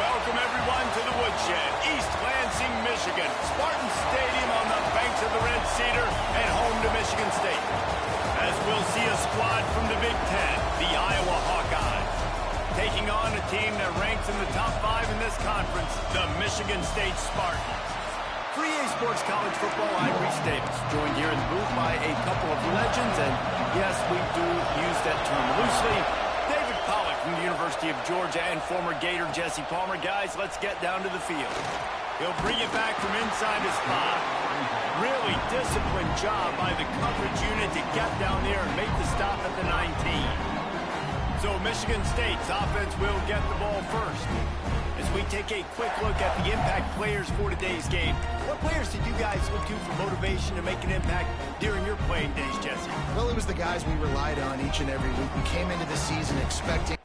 Welcome, everyone, to the Woodshed, East Lansing, Michigan. Spartan Stadium on the banks of the Red Cedar and home to Michigan State. As we'll see a squad from the Big Ten, the Iowa Hawkeyes, taking on a team that ranks in the top 5 in this conference, the Michigan State Spartans. For EA Sports College Football, I'm Reese Davis, joined here in the booth by a couple of legends, and yes, we do use that term loosely. David Pollack from the University of Georgia and former Gator Jesse Palmer. Guys, let's get down to the field. He'll bring it back from inside his 5. Really disciplined job by the coverage unit to get down there and make the stop at the 19. So Michigan State's offense will get the ball first. As we take a quick look at the impact players for today's game, what players did you guys look to for motivation to make an impact during your playing days, Jesse? Well, it was the guys we relied on each and every week. We came into the season expecting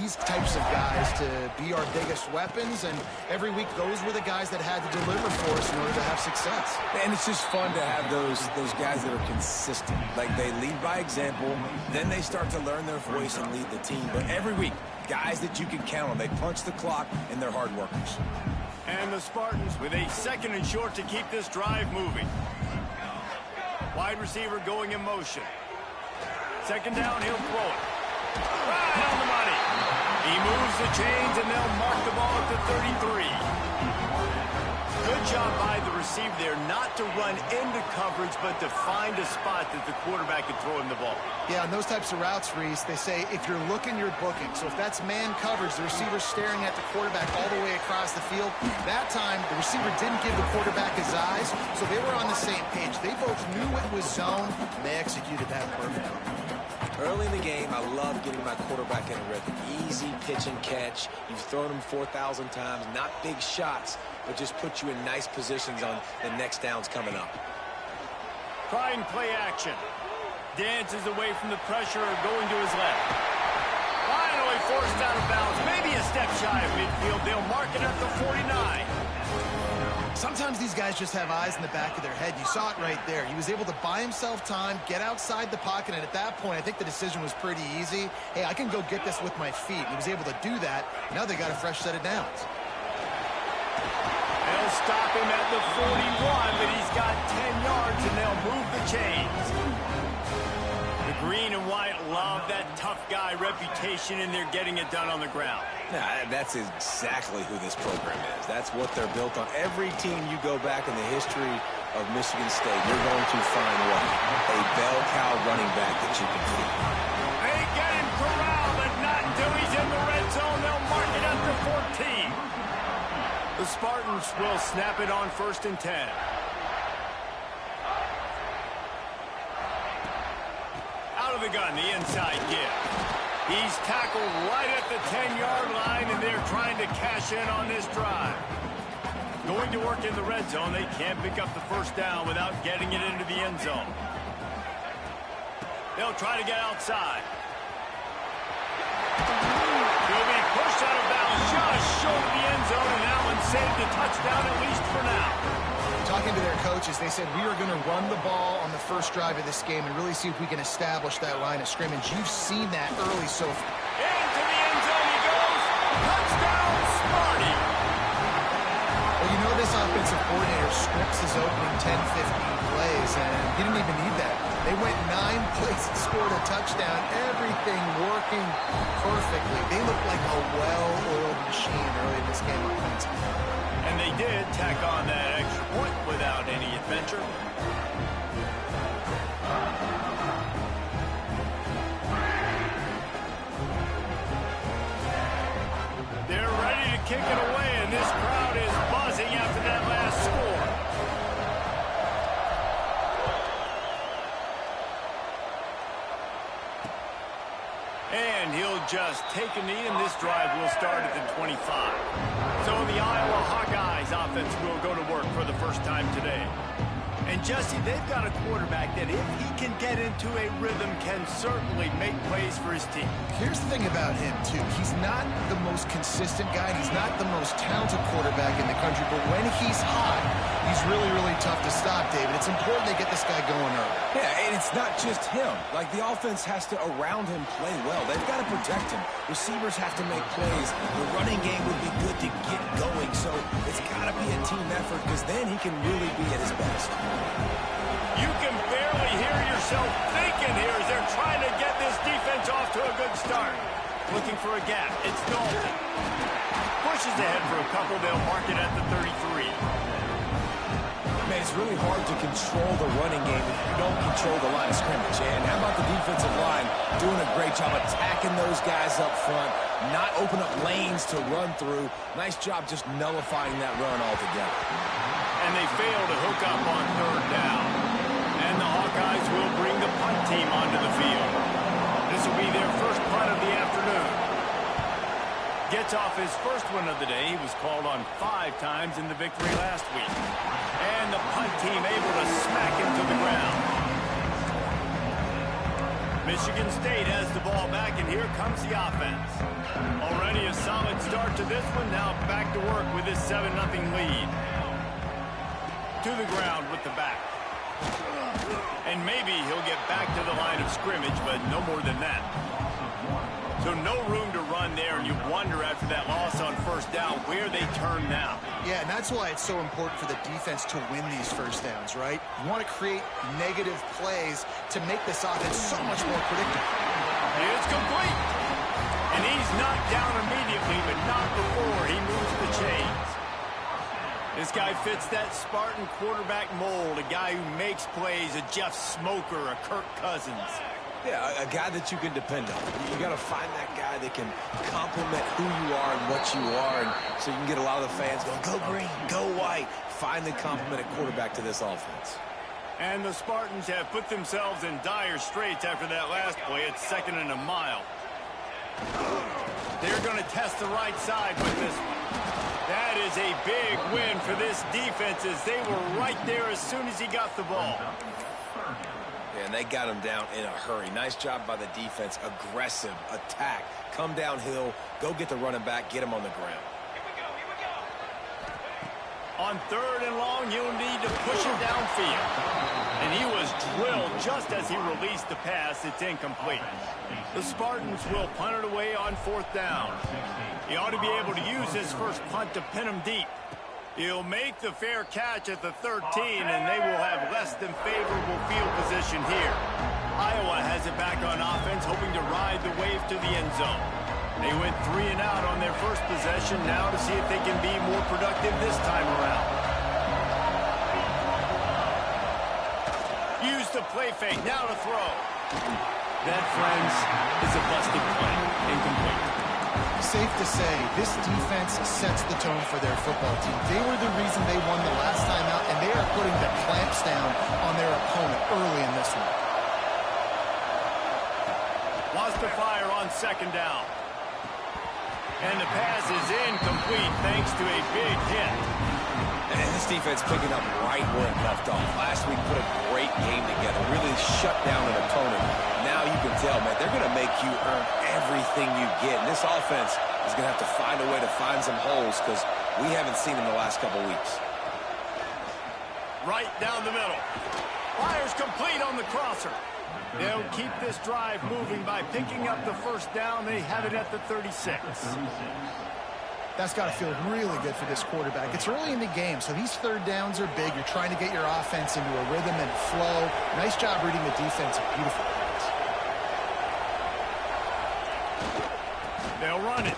these types of guys to be our biggest weapons, and every week those were the guys that had to deliver for us in order to have success. And it's just fun to have those guys that are consistent. Like, they lead by example, then they start to learn their voice and lead the team. But every week, guys that you can count on. They punch the clock, and they're hard workers. And the Spartans with a 2nd and short to keep this drive moving. Wide receiver going in motion. 2nd down, he'll throw it. Right on the money. He moves the chains, and they'll mark the ball at the 33. Good job by the receiver there not to run into coverage, but to find a spot that the quarterback can throw him the ball. Yeah, and those types of routes, Reese, they say if you're looking, you're booking. So if that's man coverage, the receiver's staring at the quarterback all the way across the field. That time, the receiver didn't give the quarterback his eyes, so they were on the same page. They both knew it was zone, and they executed that perfectly. Early in the game, I love getting my quarterback in a rhythm. Easy pitch and catch. You've thrown him 4,000 times. Not big shots, but just put you in nice positions on the next downs coming up. Trying play action. Dances away from the pressure, going to his left. Finally forced out of bounds. Maybe a step shy of midfield. They'll mark it at the 49. Sometimes these guys just have eyes in the back of their head. You saw it right there. He was able to buy himself time, get outside the pocket, and at that point, I think the decision was pretty easy. Hey, I can go get this with my feet. He was able to do that. Now they got a fresh set of downs. They'll stop him at the 41, but he's got 10 yards, and they'll move the chains. The green and white love that tough guy reputation, and they're getting it done on the ground. Nah, that's exactly who this program is. That's what they're built on. Every team you go back in the history of Michigan State, you're going to find what? A bell cow running back that you can feed. They get him corralled, but not until he's in the red zone. They'll mark it at the 14. The Spartans will snap it on 1st and 10. Out of the gun, the inside give. He's tackled right at the 10-yard line, and they're trying to cash in on this drive. Going to work in the red zone. They can't pick up the 1st down without getting it into the end zone. They'll try to get outside. He'll be pushed out of bounds just short of the end zone, and that one saved a touchdown at least for now. Talking to their coaches, they said we are going to run the ball on the first drive of this game and really see if we can establish that line of scrimmage. You've seen that early so far. Into the end zone he goes. Touchdown, Sparty. Well, you know this offensive coordinator scripts his opening 10, 15 plays, and he didn't even need that. They went 9 plays and scored a touchdown. Everything working perfectly. They looked like a well-oiled machine early in this game offensively. And they did tack on that extra point without any adventure. They're ready to kick it away, and this crowd is buzzing after that last score. And he'll just take a knee, and this drive will start at the 25. So the Iowa Hawkeyes offense will go to work for the first time today. And Jesse, they've got a quarterback that if he can get into a rhythm can certainly make plays for his team. Here's the thing about him, too. He's not the most consistent guy. He's not the most talented quarterback in the country. But when he's hot, he's really, really tough to stop, David. It's important they get this guy going early. Yeah, and it's not just him. Like, the offense has to, around him, play well. They've got to protect him. Receivers have to make plays. The running game would be good to get going. So it's got to be a team effort because then he can really be at his best. You can barely hear yourself thinking here as they're trying to get this defense off to a good start. Looking for a gap. It's Dalton. Pushes ahead for a couple. They'll mark it at the 33. Man, it's really hard to control the running game if you don't control the line of scrimmage. And how about the defensive line doing a great job attacking those guys up front, not open up lanes to run through. Nice job just nullifying that run altogether. And they fail to hook up on third down. And the Hawkeyes will bring the punt team onto the field. This will be their first punt of the afternoon. Gets off his first one of the day. He was called on 5 times in the victory last week. And the punt team able to smack him to the ground. Michigan State has the ball back, and here comes the offense. Already a solid start to this one. Now back to work with this 7-0 lead. To the ground with the back. And maybe he'll get back to the line of scrimmage, but no more than that. So no room to run there, and you wonder after that loss on first down where they turn now. Yeah, and that's why it's so important for the defense to win these first downs, right? You want to create negative plays to make this offense so much more predictable. It's complete. And he's knocked down immediately, but not before he moves the chains. This guy fits that Spartan quarterback mold, a guy who makes plays, a Jeff Smoker, a Kirk Cousins. Yeah, a guy that you can depend on. You got to find that guy that can complement who you are and what you are, and so you can get a lot of the fans going, go green, go white. Find the complement at quarterback to this offense. And the Spartans have put themselves in dire straits after that last play. It's 2nd and a mile. They're going to test the right side with this one. That is a big win for this defense as they were right there as soon as he got the ball. Yeah, and they got him down in a hurry. Nice job by the defense. Aggressive attack. Come downhill. Go get the running back. Get him on the ground. On 3rd and long, you'll need to push him downfield. And he was drilled just as he released the pass. It's incomplete. The Spartans will punt it away on 4th down. He ought to be able to use his first punt to pin him deep. He'll make the fair catch at the 13, and they will have less than favorable field position here. Iowa has it back on offense, hoping to ride the wave to the end zone. They went 3 and out on their first possession, now to see if they can be more productive this time around. Use the play fake, now to throw. That, friends, is a busted play. Incomplete. Safe to say, this defense sets the tone for their football team. They were the reason they won the last time out, and they are putting the clamps down on their opponent early in this one. Lost to fire on 2nd down. And the pass is incomplete thanks to a big hit. And this defense picking up right where it left off. Last week put a great game together. Really shut down an opponent. Now you can tell, man, they're going to make you earn everything you get. And this offense is going to have to find a way to find some holes because we haven't seen them the last couple weeks. Right down the middle. Fires complete on the crosser. They'll keep this drive moving by picking up the first down. They have it at the 36. That's got to feel really good for this quarterback. It's early in the game, so these 3rd downs are big. You're trying to get your offense into a rhythm and flow. Nice job reading the defense. Beautiful pass. They'll run it.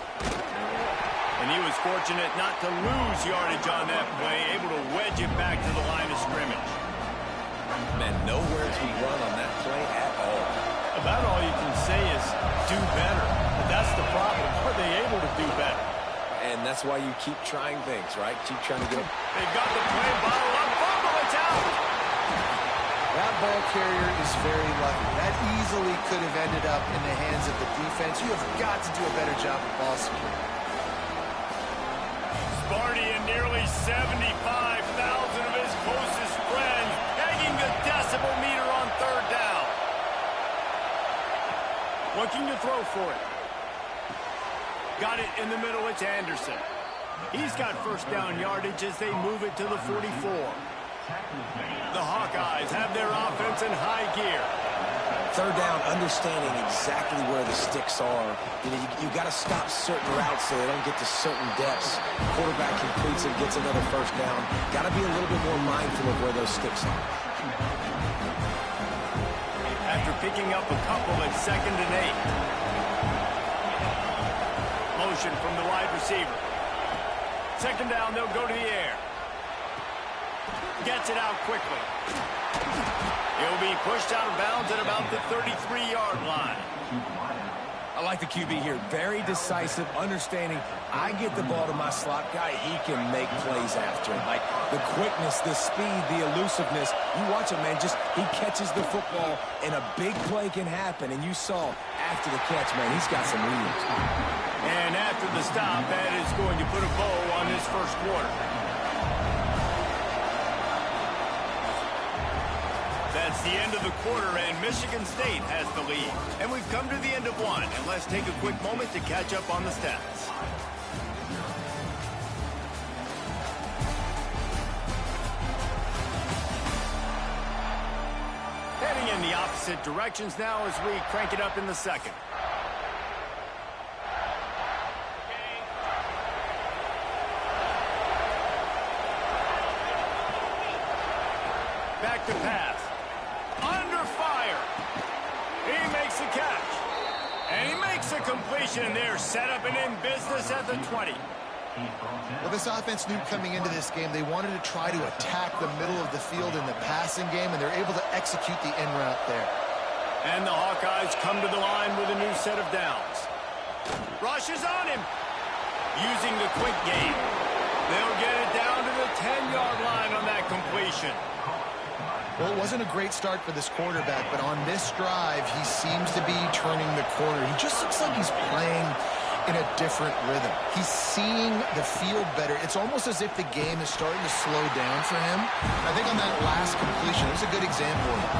And he was fortunate not to lose yardage on that play, able to wedge it back to the line of scrimmage. Man, nowhere to run on that play at all. About all you can say is do better. But that's the problem. Are they able to do better? And that's why you keep trying things, right? Keep trying to get them. They've got the play bottle up. Fumble, it's out. That ball carrier is very lucky. That easily could have ended up in the hands of the defense. You have got to do a better job of ball security. Sparty and nearly 75,000 of his closest friends. Hey, decibel meter on third down. Looking to throw for it. Got it in the middle. It's Anderson. He's got first down yardage as they move it to the 44. The Hawkeyes have their offense in high gear. Third down, understanding exactly where the sticks are. You got to stop certain routes so they don't get to certain depths. Quarterback completes and gets another first down. Got to be a little bit more mindful of where those sticks are. After picking up a couple at 2nd and 8. Motion from the wide receiver. 2nd down, they'll go to the air. Gets it out quickly. He'll be pushed out of bounds at about the 33-yard line. I like the QB here. Very decisive, understanding I get the ball to my slot guy, he can make plays after it. Like the quickness, the speed, the elusiveness. You watch it, man, just he catches the football and a big play can happen. And you saw after the catch, man, he's got some wheels. And after the stop, that is going to put a bow on this first quarter. That's the end of the quarter, and Michigan State has the lead. And we've come to the end of one, and let's take a quick moment to catch up on the stats. Heading in the opposite directions now as we crank it up in the second. Back to pass. Under fire. He makes the catch. And he makes a completion. They're set up and in business at the 20. Well, this offense knew coming into this game they wanted to try to attack the middle of the field in the passing game, and they're able to execute the in route there. And the Hawkeyes come to the line with a new set of downs. Rushes on him. Using the quick game. They'll get it down to the 10-yard line on that completion. Well, it wasn't a great start for this quarterback, but on this drive, he seems to be turning the corner. He just looks like he's playing in a different rhythm. He's seeing the field better. It's almost as if the game is starting to slow down for him. I think on that last completion, it was a good example of it.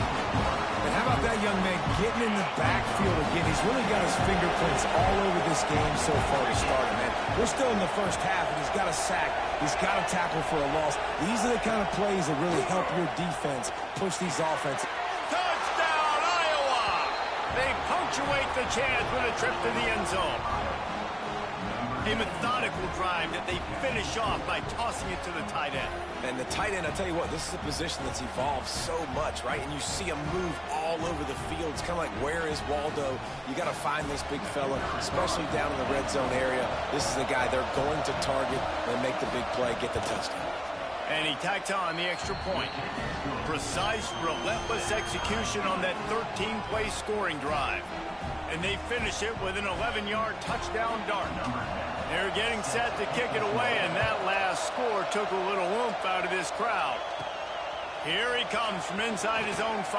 And how about that young man getting in the backfield again? He's really got his fingerprints all over this game so far to start it, man. We're still in the first half, and he's got a sack. He's got a tackle for a loss. These are the kind of plays that really help your defense push these offenses. Touchdown, Iowa! They punctuate the chance with a trip to the end zone. A methodical drive that they finish off by tossing it to the tight end. And the tight end, I'll tell you what, this is a position that's evolved so much, right? And you see him move all over the field. It's kind of like, where is Waldo? You got to find this big fella, especially down in the red zone area. This is the guy they're going to target and make the big play, get the touchdown. And he tacked on the extra point. Precise, relentless execution on that 13-play scoring drive. And they finish it with an 11-yard touchdown dart. They're getting set to kick it away, and that last score took a little oomph out of this crowd. Here he comes from inside his own 5.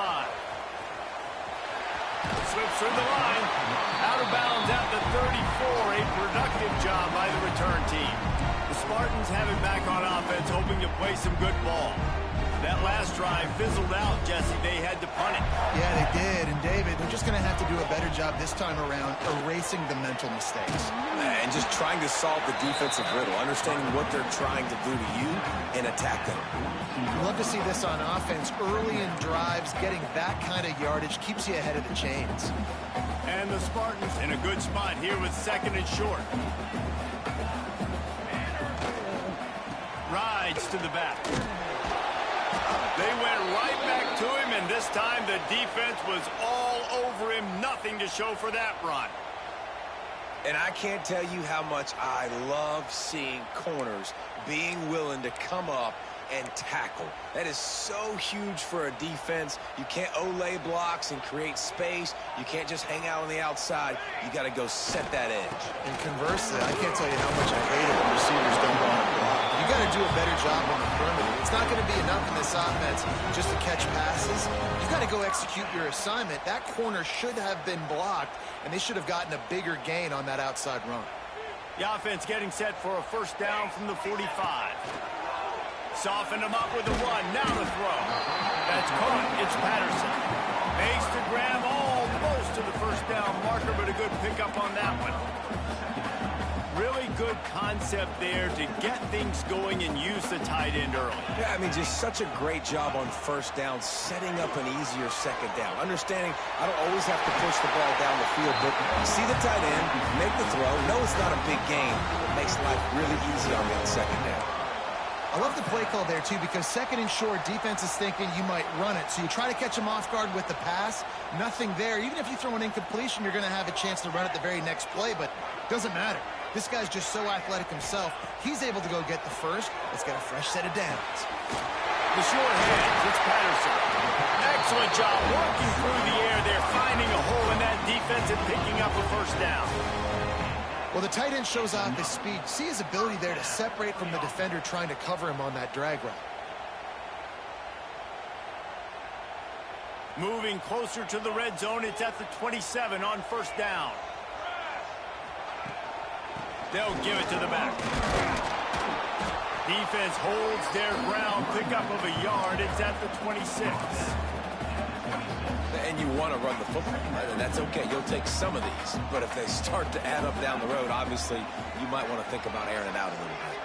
Slips through the line. Out of bounds at the 34. A productive job by the return team. The Spartans have it back on offense, hoping to play some good ball. That last drive fizzled out, Jesse. They had to punt it. Yeah, they did. And, David, they're just going to have to do a better job this time around erasing the mental mistakes. And just trying to solve the defensive riddle, understanding what they're trying to do to you and attack them. We'd love to see this on offense. Early in drives, getting that kind of yardage keeps you ahead of the chains. And the Spartans in a good spot here with 2nd and short. Rides to the back. They went right back to him, and this time the defense was all over him. Nothing to show for that run. And I can't tell you how much I love seeing corners being willing to come up and tackle. That is so huge for a defense. You can't Olay blocks and create space. You can't just hang out on the outside. You got to go set that edge. And conversely, I can't tell you how much I hate it when receivers don't want to block. You got to do a better job on the perimeter. It's not going to be enough in this offense just to catch passes. You got to go execute your assignment. That corner should have been blocked, and they should have gotten a bigger gain on that outside run. The offense getting set for a first down from the 45. Soften him up with the run. Now to throw. That's caught. It's Patterson. Makes the grab almost to the first down marker, but a good pickup on that one. Really good concept there to get things going and use the tight end early. Yeah, I mean, just such a great job on first down, setting up an easier second down. Understanding I don't always have to push the ball down the field, but see the tight end, make the throw. No, it's not a big gain. It makes life really easy on that second down. I love the play call there, too, because second and short, defense is thinking you might run it. So you try to catch them off guard with the pass. Nothing there. Even if you throw an incompletion, you're going to have a chance to run it the very next play, but it doesn't matter. This guy's just so athletic himself. He's able to go get the first. Let's get a fresh set of downs. The short hands, it's Patterson. Excellent job working through the air there, finding a hole in that defense and picking up a first down. Well, the tight end shows off his speed. See his ability there to separate from the defender trying to cover him on that drag route. Moving closer to the red zone, it's at the 27 on first down. They'll give it to the back. Defense holds their ground, pickup of a yard. It's at the 26. And you want to run the football, right? And that's okay. You'll take some of these. But if they start to add up down the road, obviously, you might want to think about airing it out a little bit.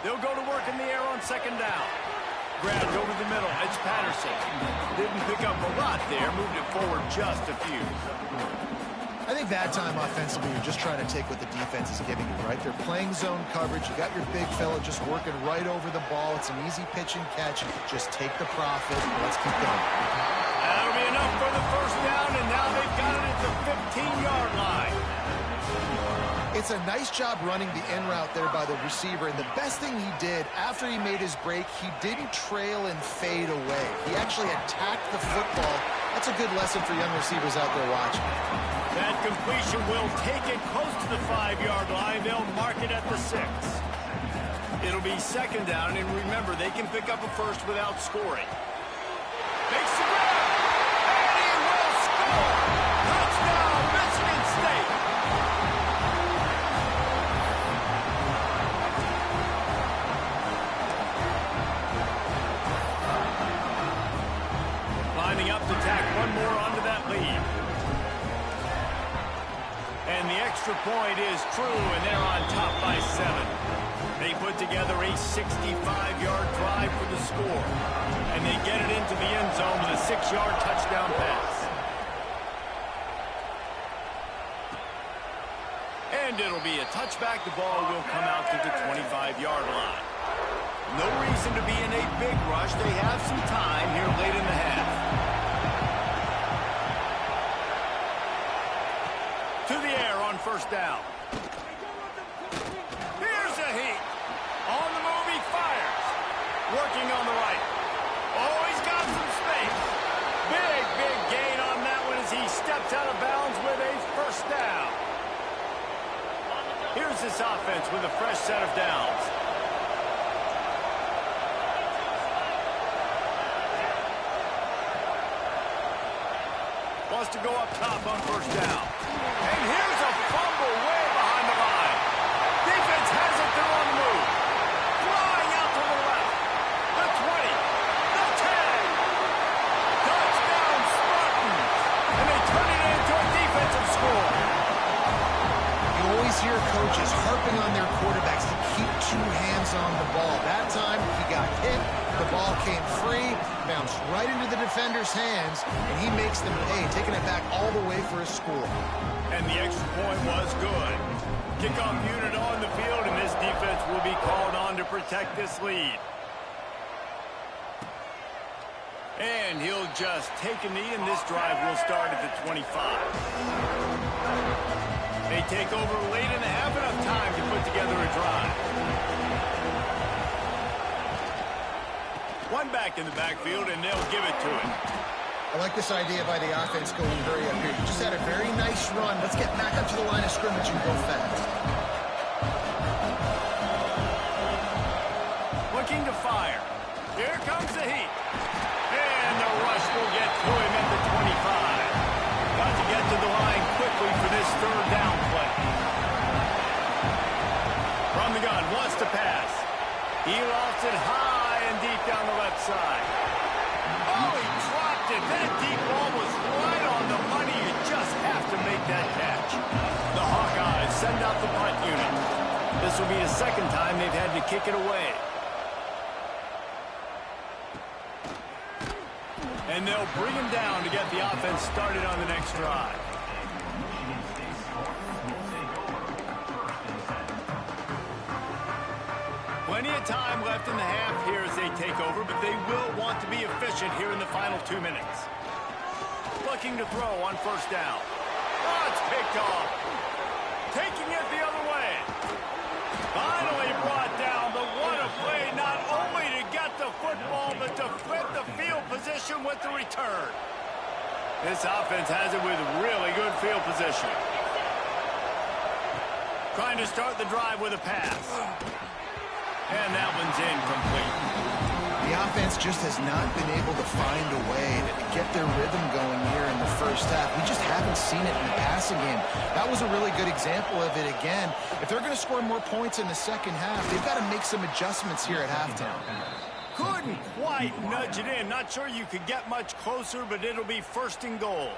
They'll go to work in the air on second down. Grabbed over the middle. It's Patterson. Didn't pick up a lot there. Moved it forward just a few. I think that time offensively, you're just trying to take what the defense is giving you, right? They're playing zone coverage. You got your big fella just working right over the ball. It's an easy pitch and catch. Just take the profit. Let's keep going. That'll be enough for the first down, and now they've got it at the 15-yard line. It's a nice job running the in route there by the receiver, and the best thing he did after he made his break, he didn't trail and fade away. He actually attacked the football. That's a good lesson for young receivers out there watching. That completion will take it close to the 5-yard line. They'll mark it at the 6. It'll be second down, and remember, they can pick up a first without scoring. Makes the grab, and he will score! Touchdown, Michigan State! Lining up to tack one more onto that lead. And the extra point is true, and they're on top by 7. They put together a 65-yard drive for the score. And they get it into the end zone with a 6-yard touchdown pass. And it'll be a touchback. The ball will come out to the 25-yard line. No reason to be in a big rush. They have some time here late in the half. To the air on first down. Here's a heat. On the move, he fires. Working on the right. Oh, he's got some space. Big gain on that one as he steps out of bounds with a first down. Here's this offense with a fresh set of downs. Wants to go up top on first down. And here's a fumble way behind the line. Defense has it, they're on the move. Flying out to the left. The 20. The 10. Touchdown Spartans. And they turn it into a defensive score. You always hear coaches harping on their quarterbacks to keep 2 hands on the ball. That time, he got hit. The ball came free, bounced right into the defender's hands, and he makes them pay, taking it back all the way for a score. And the extra point was good. Kickoff unit on the field, and this defense will be called on to protect this lead. And he'll just take a knee, and this drive will start at the 25. They take over late in the half, enough time to put together a drive. One back in the backfield, and they'll give it to him. I like this idea by the offense going hurry up here. You just had a very nice run. Let's get back up to the line of scrimmage and go fast. Looking to fire. Here comes the heat. And the rush will get to him at the 25. Got to get to the line quickly for this third down play. From the gun, wants to pass. He lost it high and deep down the left side. Oh, he dropped it. That deep ball was right on the money. You just have to make that catch. The Hawkeyes send out the punt unit. This will be the second time they've had to kick it away. And they'll bring him down to get the offense started on the next drive. Plenty of time left in the half here as they take over, but they will want to be efficient here in the final 2 minutes. Looking to throw on first down. Oh, it's picked off. Taking it the other way. Finally brought down, but what a play, not only to get the football, but to flip the field position with the return. This offense has it with really good field position. Trying to start the drive with a pass. And that one's incomplete. The offense just has not been able to find a way to get their rhythm going here in the first half. We just haven't seen it in the passing game. That was a really good example of it again. If they're going to score more points in the second half, they've got to make some adjustments here at halftime. Couldn't quite nudge it in. Not sure you could get much closer, but it'll be first and goal.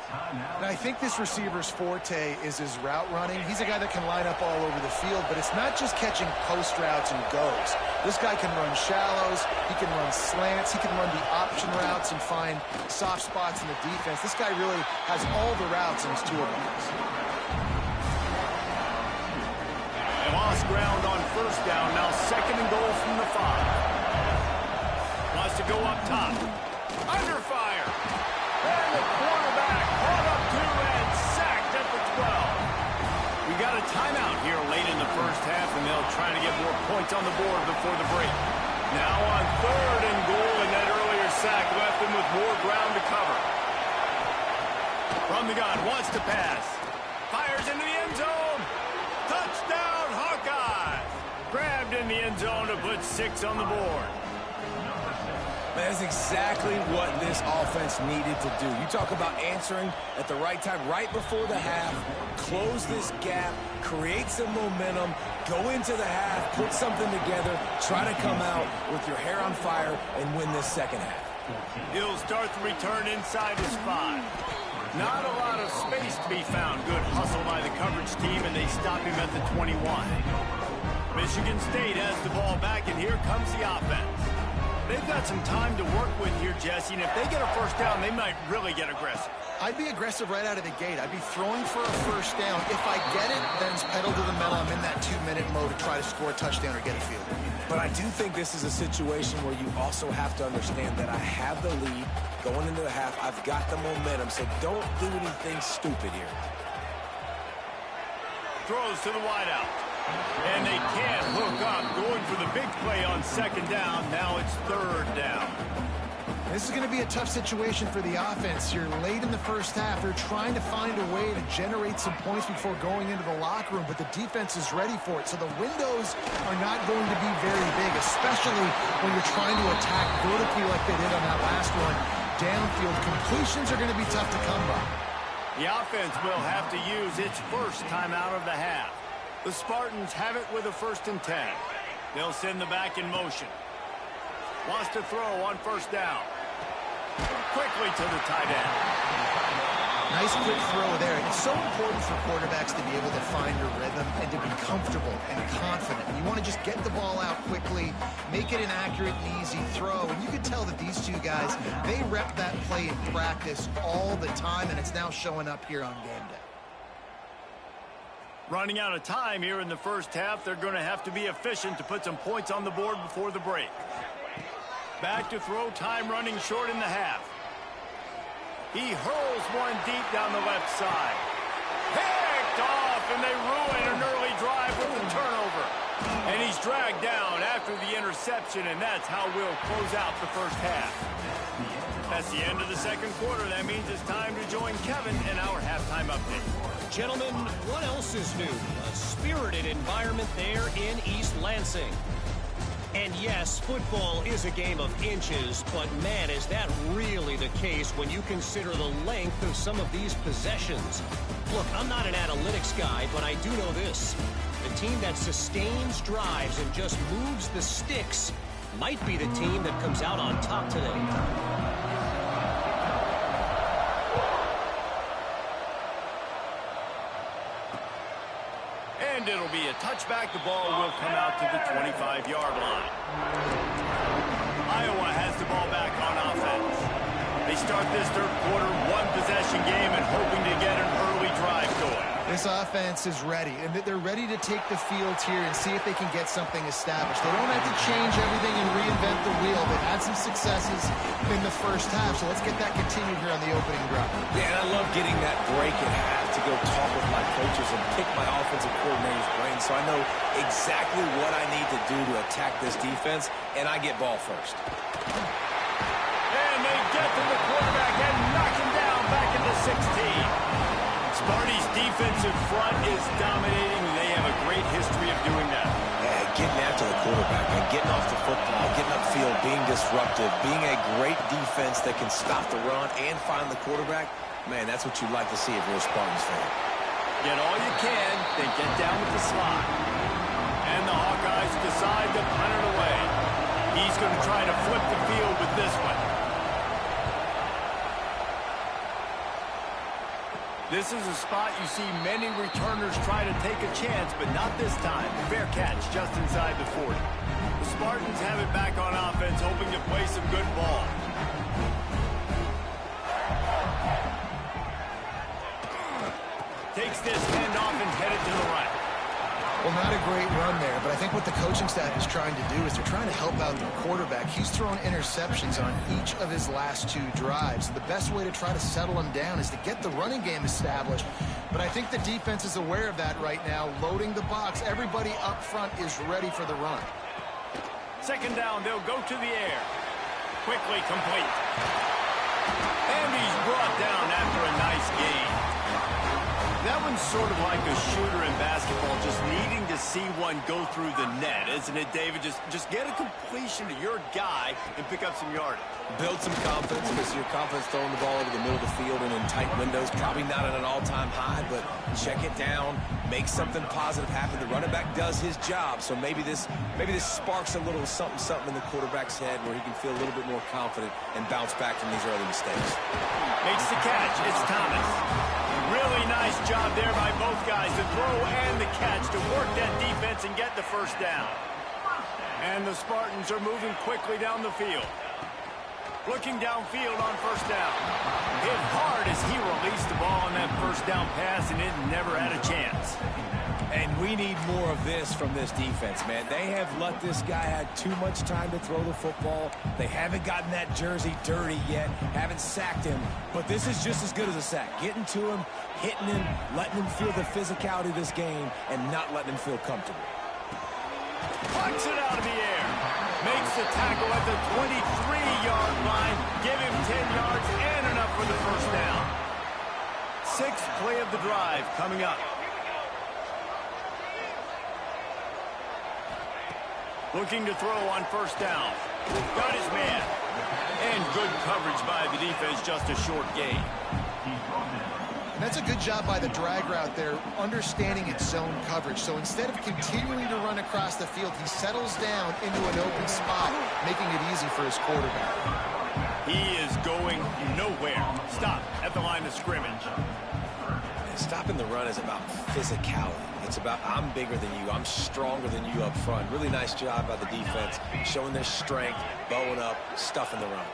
And I think this receiver's forte is his route running. He's a guy that can line up all over the field, but it's not just catching post routes and goes. This guy can run shallows, he can run slants, he can run the option routes and find soft spots in the defense. This guy really has all the routes in his toolbox. They lost ground on first down. Now second and goal from the 5. Wants to go up top. Under fire. And the quarterback caught up to and sacked at the 12. We got a timeout here late in the first half, and they'll try to get more points on the board before the break. Now on third and goal, and that earlier sack left them with more ground to cover. From the gun, wants to pass. Fires into the end zone. Touchdown, Hawkeyes! Grabbed in the end zone to put 6 on the board. That's exactly what this offense needed to do. You talk about answering at the right time, right before the half, close this gap, create some momentum, go into the half, put something together, try to come out with your hair on fire and win this second half. He'll start the return inside his 5. Not a lot of space to be found. Good hustle by the coverage team, and they stop him at the 21. Michigan State has the ball back, and here comes the offense. They've got some time to work with here, Jesse, and if they get a first down, they might really get aggressive. I'd be aggressive right out of the gate. I'd be throwing for a first down. If I get it, then it's pedal to the metal. I'm in that 2-minute mode to try to score a touchdown or get a field goal. But I do think this is a situation where you also have to understand that I have the lead going into the half. I've got the momentum, so don't do anything stupid here. Throws to the wideout. And they can't hook up. Going for the big play on second down. Now it's third down. This is going to be a tough situation for the offense. You're late in the first half. They're trying to find a way to generate some points before going into the locker room, but the defense is ready for it. So the windows are not going to be very big, especially when you're trying to attack vertically like they did on that last one. Downfield completions are going to be tough to come by. The offense will have to use its first time out of the half. The Spartans have it with a 1st and 10. They'll send the back in motion. Wants to throw on first down. Quickly to the tight end. Nice quick throw there. It's so important for quarterbacks to be able to find a rhythm and to be comfortable and confident. You want to just get the ball out quickly, make it an accurate and easy throw. And you can tell that these two guys, they rep that play in practice all the time, and it's now showing up here on game day. Running out of time here in the first half. They're going to have to be efficient to put some points on the board before the break. Back to throw, time running short in the half. He hurls one deep down the left side. Picked off, and they ruin an early drive with the turnover. And he's dragged down after the interception, and that's how we'll close out the first half. That's the end of the second quarter. That means it's time to join Kevin in our halftime update. Gentlemen, what else is new? A spirited environment there in East Lansing. And yes, football is a game of inches, but man, is that really the case when you consider the length of some of these possessions. Look, I'm not an analytics guy, but I do know this. The team that sustains drives and just moves the sticks might be the team that comes out on top today. And it'll be a touchback. The ball will come out to the 25-yard line. Iowa has the ball back on offense. They start this third quarter one-possession game and hoping to get an early drive going. This offense is ready, and they're ready to take the field here and see if they can get something established. They don't have to change everything and reinvent the wheel. They've had some successes in the first half, so let's get that continued here on the opening drive. Yeah, and I love getting that break at half to go talk with my coaches and pick my offensive coordinator's brain so I know exactly what I need to do to attack this defense, and I get ball first. And they get to the quarterback and knock him down back into 16. Sparty's defensive front is dominating. They have a great history of doing that. Yeah, getting after the quarterback, and getting off the football, getting upfield, being disruptive, being a great defense that can stop the run and find the quarterback. Man, that's what you'd like to see if you're a Spartans fan. Get all you can, then get down with the slot. And the Hawkeyes decide to punt it away. He's going to try to flip the field with this one. This is a spot you see many returners try to take a chance, but not this time. Fair catch just inside the 40. The Spartans have it back on offense, hoping to play some good ball. Takes this handoff and headed to the right. Well, not a great run there, but I think what the coaching staff is trying to do is they're trying to help out their quarterback. He's thrown interceptions on each of his last two drives. The best way to try to settle him down is to get the running game established. But I think the defense is aware of that right now, loading the box. Everybody up front is ready for the run. Second down, they'll go to the air. Quickly complete. And he's brought down after a nice gain. That one's sort of like a shooter in basketball, just needing to see one go through the net, isn't it, David? Just get a completion to your guy and pick up some yardage. Build some confidence, because your confidence throwing the ball over the middle of the field and in tight windows, probably not at an all-time high, but check it down, make something positive happen. The running back does his job, so maybe this sparks a little something in the quarterback's head where he can feel a little bit more confident and bounce back from these early mistakes. Makes the catch. It's Thomas. Really nice job there by both guys, the throw and the catch, to work that defense and get the first down. And the Spartans are moving quickly down the field. Looking downfield on first down. Hit hard as he released the ball on that first down pass, and it never had a chance. And we need more of this from this defense, man. They have let this guy have too much time to throw the football. They haven't gotten that jersey dirty yet, haven't sacked him. But this is just as good as a sack. Getting to him, hitting him, letting him feel the physicality of this game, and not letting him feel comfortable. Punts it out of the air. Makes the tackle at the 23-yard line. Give him 10 yards and enough for the first down. Sixth play of the drive coming up. Looking to throw on first down. Got his man. And good coverage by the defense, just a short gain. And that's a good job by the drag route there, understanding its zone coverage. So instead of continuing to run across the field, he settles down into an open spot, making it easy for his quarterback. He is going nowhere. Stop at the line of scrimmage. Stopping the run is about physicality. It's about I'm bigger than you, I'm stronger than you up front. Really nice job by the defense, showing their strength, bowing up, stuffing the run.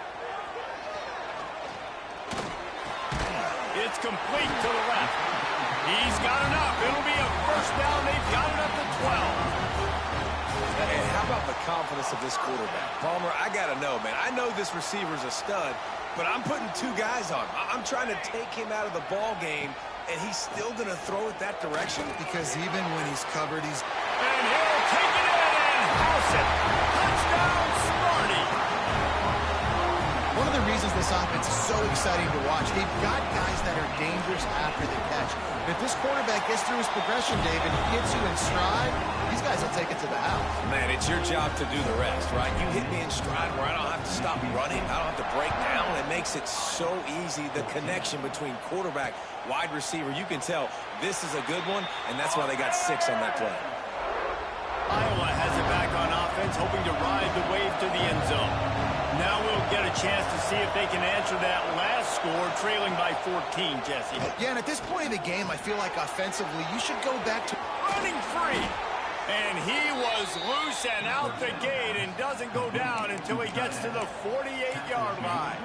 It's complete to the left. He's got enough. It'll be a first down. They've got it up to 12. And how about the confidence of this quarterback? Palmer, I got to know, man. I know this receiver's a stud, but I'm putting two guys on him. I'm trying to take him out of the ball game, and he's still going to throw it that direction? Because even when he's covered, he's... And he'll take it in and house it. Touchdown, Sparty. One of the reasons this offense is so exciting to watch, they've got guys that are dangerous after the catch. And if this quarterback gets through his progression, David, hits you in stride, these guys will take it to the house. Man, it's your job to do the rest, right? You hit me in stride where I don't have to stop running. I don't have to break down. It makes it so easy, the connection between quarterback, wide receiver. You can tell this is a good one, and that's why they got 6 on that play. Iowa has it back on offense, hoping to ride the wave to the end zone. Now we'll get a chance to see if they can answer that last score, trailing by 14, Jesse. Yeah, and at this point of the game, I feel like offensively, you should go back to running free. And he was loose and out the gate and doesn't go down until he gets to the 48-yard line.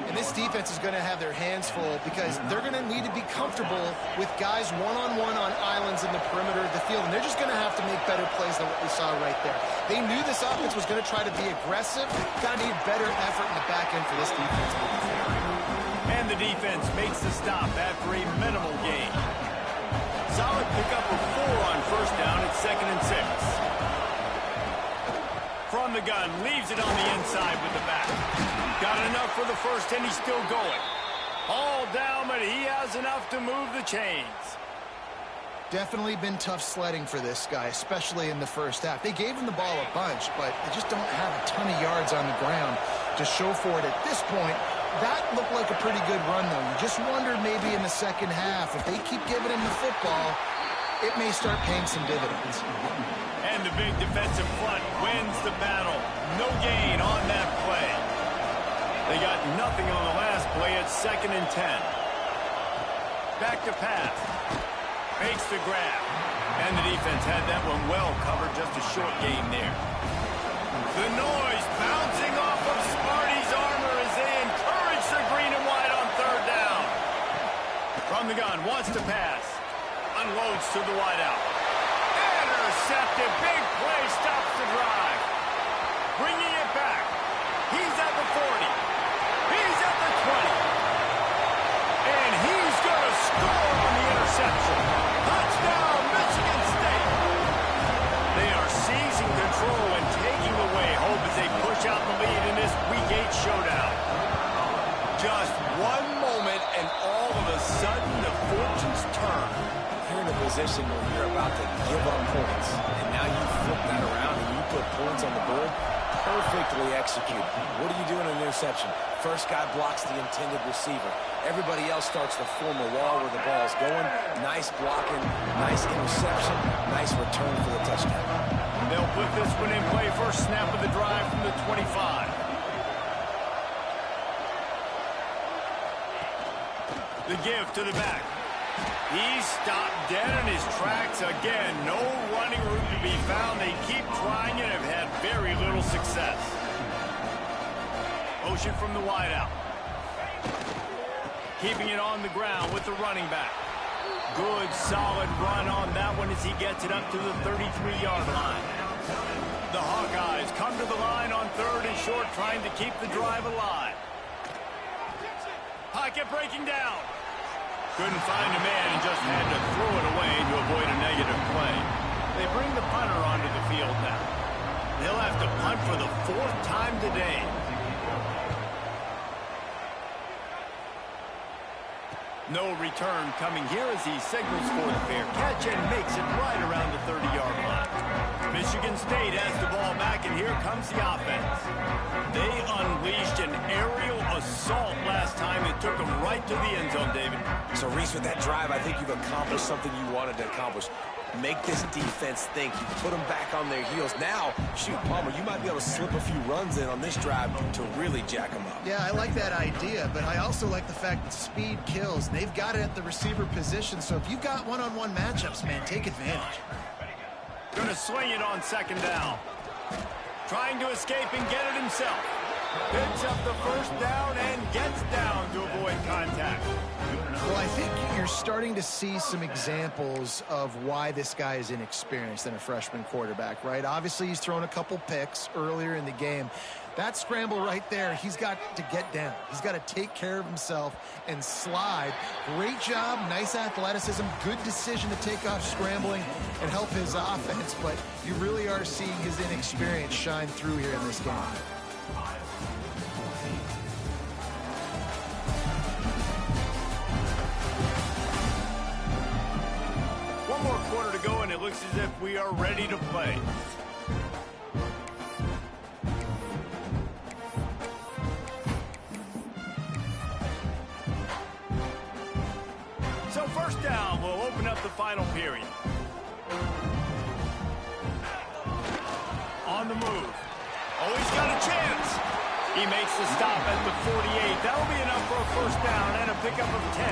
And this defense is going to have their hands full because they're going to need to be comfortable with guys one-on-one on islands in the perimeter of the field. And they're just going to have to make better plays than what we saw right there. They knew this offense was going to try to be aggressive. Got to need better effort in the back end for this defense moving forward. And the defense makes the stop after a minimal gain. Solid pickup of 4 on first down at 2nd and 6. From the gun, leaves it on the inside with the back. Got enough for the first, and he's still going. All down, but he has enough to move the chains. Definitely been tough sledding for this guy, especially in the first half. They gave him the ball a bunch, but they just don't have a ton of yards on the ground to show for it at this point. That looked like a pretty good run, though. You just wondered maybe in the second half, if they keep giving him the football, it may start paying some dividends. And the big defensive front wins the battle. No gain on that play. They got nothing on the last play at 2nd and 10. Back to pass. Makes the grab. And the defense had that one well covered, just a short gain there. The noise bouncing off of Smarty's armor as they encourage the green and white on 3rd down. From the gun, wants to pass. Unloads to the wideout. Intercepted. Big play stops the drive. Bringing it back. He's at the 40. He's at the 20. And he's going to score on the interception. Touchdown, Michigan State. They are seizing control and taking away hope as they push out the lead in this Week 8 showdown. Just one moment, and all of a sudden, the fortunes turn. You're in a position where you're about to give up points, and now you flip that around and you put points on the board. Perfectly executed. What do you do in an interception? First guy blocks the intended receiver. Everybody else starts to form a wall where the ball's going. Nice blocking, nice interception, nice return for the touchdown. They'll put this one in play. First snap of the drive from the 25. The give to the back. He's stopped dead in his tracks again. No running room to be found. They keep trying and have had very little success. Motion from the wideout. Keeping it on the ground with the running back. Good, solid run on that one as he gets it up to the 33-yard line. The Hawkeyes come to the line on 3rd and short, trying to keep the drive alive. Pocket breaking down. Couldn't find a man and just had to throw it away to avoid a negative play. They bring the punter onto the field now. They'll have to punt for the 4th time today. No return coming here as he signals for the fair catch and makes it right around the 30-yard line. Michigan State has the ball back, and here comes the offense. They unleashed an aerial assault last time. It took them right to the end zone, David. So, Reese, with that drive, I think you've accomplished something you wanted to accomplish. Make this defense think. You put them back on their heels. Now, shoot, Palmer, you might be able to slip a few runs in on this drive to really jack them up. Yeah, I like that idea, but I also like the fact that speed kills. They've got it at the receiver position, so if you've got one-on-one matchups, man, take advantage. Going to swing it on 2nd down. Trying to escape and get it himself. Picks up the first down and gets down to avoid contact. Well, I think you're starting to see some examples of why this guy is inexperienced than a freshman quarterback, right? Obviously, he's thrown a couple picks earlier in the game. That scramble right there, he's got to get down. He's got to take care of himself and slide. Great job, nice athleticism, good decision to take off scrambling and help his offense, but you really are seeing his inexperience shine through here in this game. One more quarter to go, and it looks as if we are ready to play. So 1st down will open up the final period. On the move. Oh, he's got a chance. He makes the stop at the 48. That'll be enough for a first down and a pickup of 10.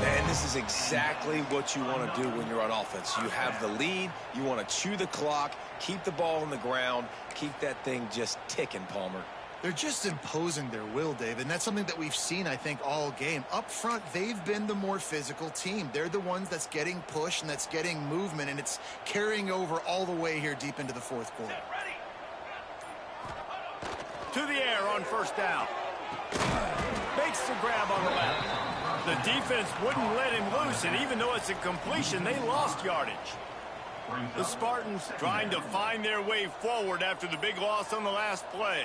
And this is exactly what you want to do when you're on offense. You have the lead. You want to chew the clock, keep the ball on the ground, keep that thing just ticking, Palmer. They're just imposing their will, David, and that's something that we've seen, I think, all game. Up front, they've been the more physical team. They're the ones that's getting pushed and that's getting movement, and it's carrying over all the way here deep into the fourth quarter. To the air on first down. Makes the grab on the left. The defense wouldn't let him loose, and even though it's a completion, they lost yardage. The Spartans trying to find their way forward after the big loss on the last play.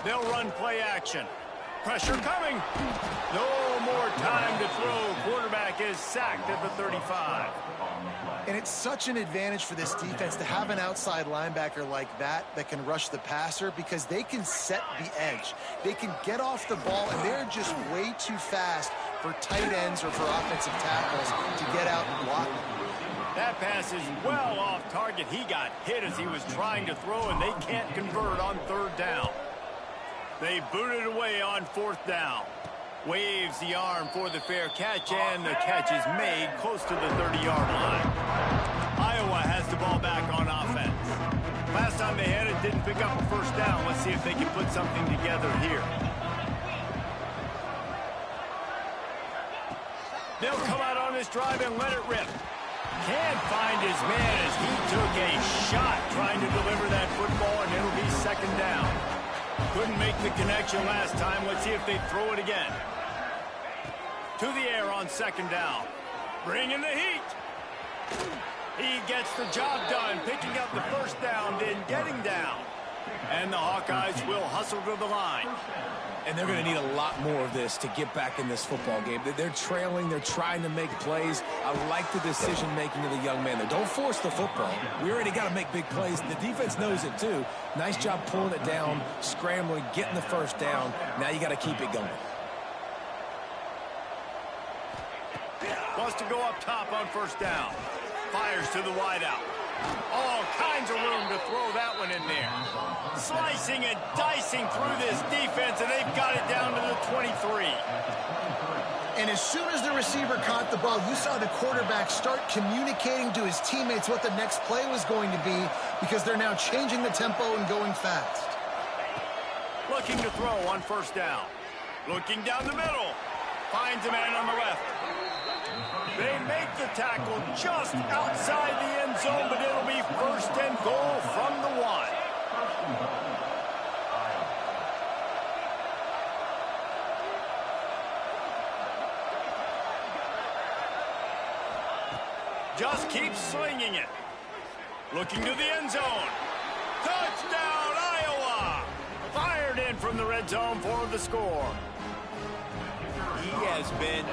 They'll run play action. Pressure coming. No more time to throw. Quarterback is sacked at the 35. And it's such an advantage for this defense to have an outside linebacker like that can rush the passer, because they can set the edge. They can get off the ball, and they're just way too fast for tight ends or for offensive tackles to get out and block them. That pass is well off target. He got hit as he was trying to throw, and they can't convert on third down. They booted away on fourth down. Waves the arm for the fair catch, and the catch is made close to the 30-yard line. Iowa has the ball back on offense. Last time they had it, didn't pick up a first down. Let's see if they can put something together here. They'll come out on this drive and let it rip. Can't find his man as he took a shot trying to deliver that football, and it'll be second down. Couldn't make the connection last time. Let's see if they throw it again. To the air on second down. Bringing the heat. He gets the job done, picking up the first down, then getting down. And the Hawkeyes will hustle to the line. And they're going to need a lot more of this to get back in this football game. They're trailing. They're trying to make plays. I like the decision-making of the young man there. Don't force the football. We already got to make big plays. The defense knows it, too. Nice job pulling it down, scrambling, getting the first down. Now you got to keep it going. Wants to go up top on first down. Fires to the wideout. All kinds of room to throw that one in there. Slicing and dicing through this defense, and they've got it down to the 23. And as soon as the receiver caught the ball, you saw the quarterback start communicating to his teammates what the next play was going to be, because they're now changing the tempo and going fast. Looking to throw on first down. Looking down the middle. Finds a man on the left. They make the tackle just outside the end zone, but it'll be first and goal from the 1. Just keeps slinging it. Looking to the end zone. Touchdown, Iowa! Fired in from the red zone for the score. He has been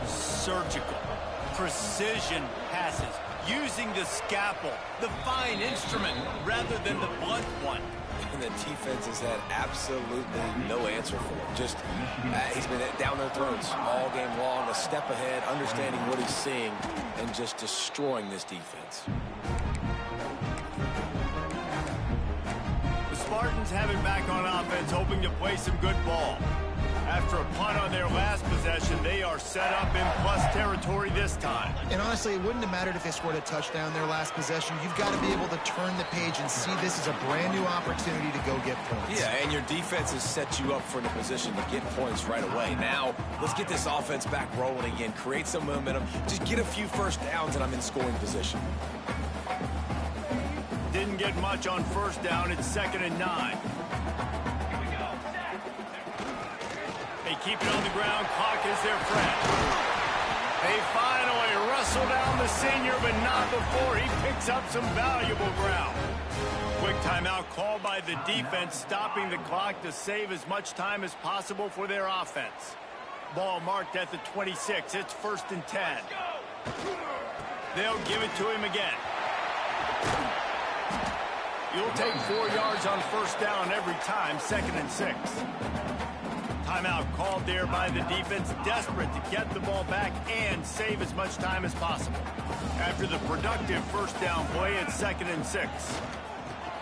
surgical. Precision passes, using the scalpel, the fine instrument, rather than the blunt one. And the defense has had absolutely no answer for him. Just, he's been down their throats all game long, a step ahead, understanding what he's seeing, and just destroying this defense. The Spartans have it back on offense, hoping to play some good ball. After a punt on their last possession, they are set up in plus territory this time. And honestly, it wouldn't have mattered if they scored a touchdown their last possession. You've got to be able to turn the page and see this as a brand new opportunity to go get points. Yeah, and your defense has set you up for the position to get points right away. Now, let's get this offense back rolling again, create some momentum, just get a few first downs, and I'm in scoring position. Didn't get much on first down. It's 2nd and 9. They keep it on the ground. Clock is their friend. They finally wrestle down the senior, but not before he picks up some valuable ground. Quick timeout called by the defense, stopping the clock to save as much time as possible for their offense. Ball marked at the 26. It's 1st and 10. They'll give it to him again. You'll take 4 yards on first down every time, 2nd and 6. Timeout called there by the defense, desperate to get the ball back and save as much time as possible. After the productive first down play, it's 2nd and 6.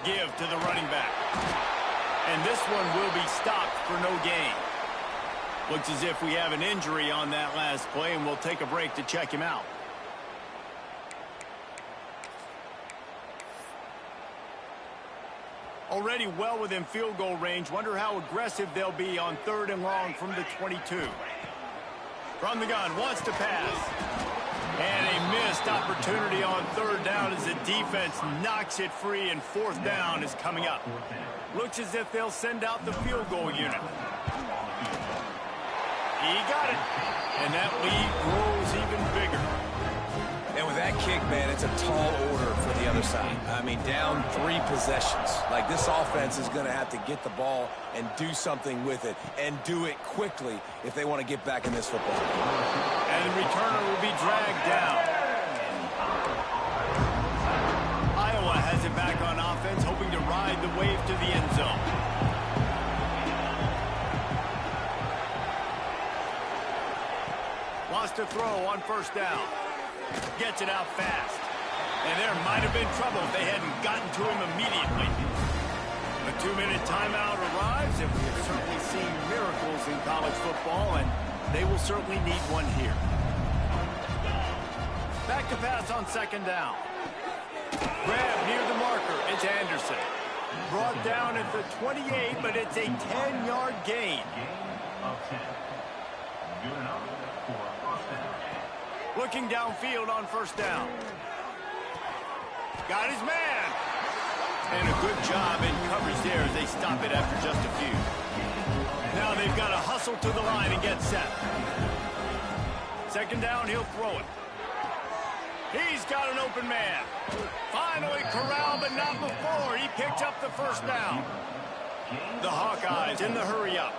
Give to the running back. And this one will be stopped for no gain. Looks as if we have an injury on that last play, and we'll take a break to check him out. Already well within field goal range. Wonder how aggressive they'll be on 3rd and long from the 22. From the gun, wants to pass. And a missed opportunity on 3rd down as the defense knocks it free, and 4th down is coming up. Looks as if they'll send out the field goal unit. He got it. And that lead grows even bigger. And with that kick, man, it's a tall order for the other side. I mean, down 3 possessions. Like, this offense is going to have to get the ball and do something with it, and do it quickly if they want to get back in this football. And the returner will be dragged down. Iowa has it back on offense, hoping to ride the wave to the end zone. Wants to throw on 1st down. Gets it out fast. And there might have been trouble if they hadn't gotten to him immediately. A 2-minute timeout arrives, and we have certainly seen miracles in college football, and they will certainly need one here. Back to pass on 2nd down. Grab near the marker. It's Anderson. Brought down at the 28, but it's a 10-yard gain. Looking downfield on 1st down. Got his man. And a good job in coverage there as they stop it after just a few. Now they've got to hustle to the line and get set. 2nd down, he'll throw it. He's got an open man. Finally corralled, but not before. He picked up the 1st down. The Hawkeyes in the hurry up.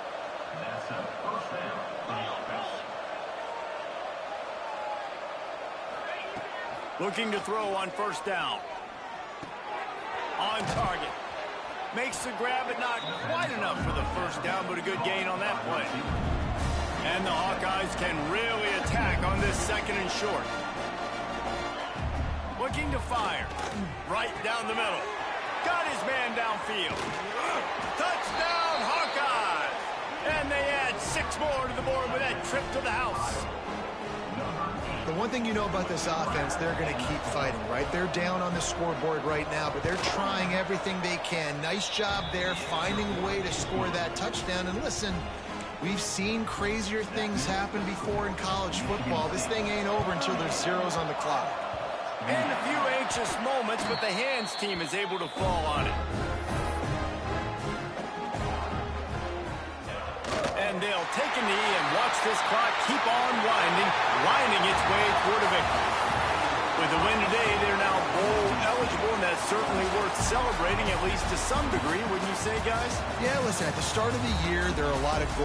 Looking to throw on 1st down. On target. Makes the grab, but not quite enough for the 1st down, but a good gain on that play. And the Hawkeyes can really attack on this 2nd and short. Looking to fire. Right down the middle. Got his man downfield. Touchdown, Hawkeyes! And they add 6 more to the board with that trip to the house. The one thing you know about this offense, they're going to keep fighting, right? They're down on the scoreboard right now, but they're trying everything they can. Nice job there, finding a way to score that touchdown. And listen, we've seen crazier things happen before in college football. This thing ain't over until there's zeros on the clock. And a few anxious moments, but the hands team is able to fall on it. And they'll take a knee and watch this clock keep on winding its way toward a victory. With the win today, they're now bowl eligible, and that's certainly worth celebrating, at least to some degree, wouldn't you say, guys? Yeah, listen, at the start of the year, there are a lot of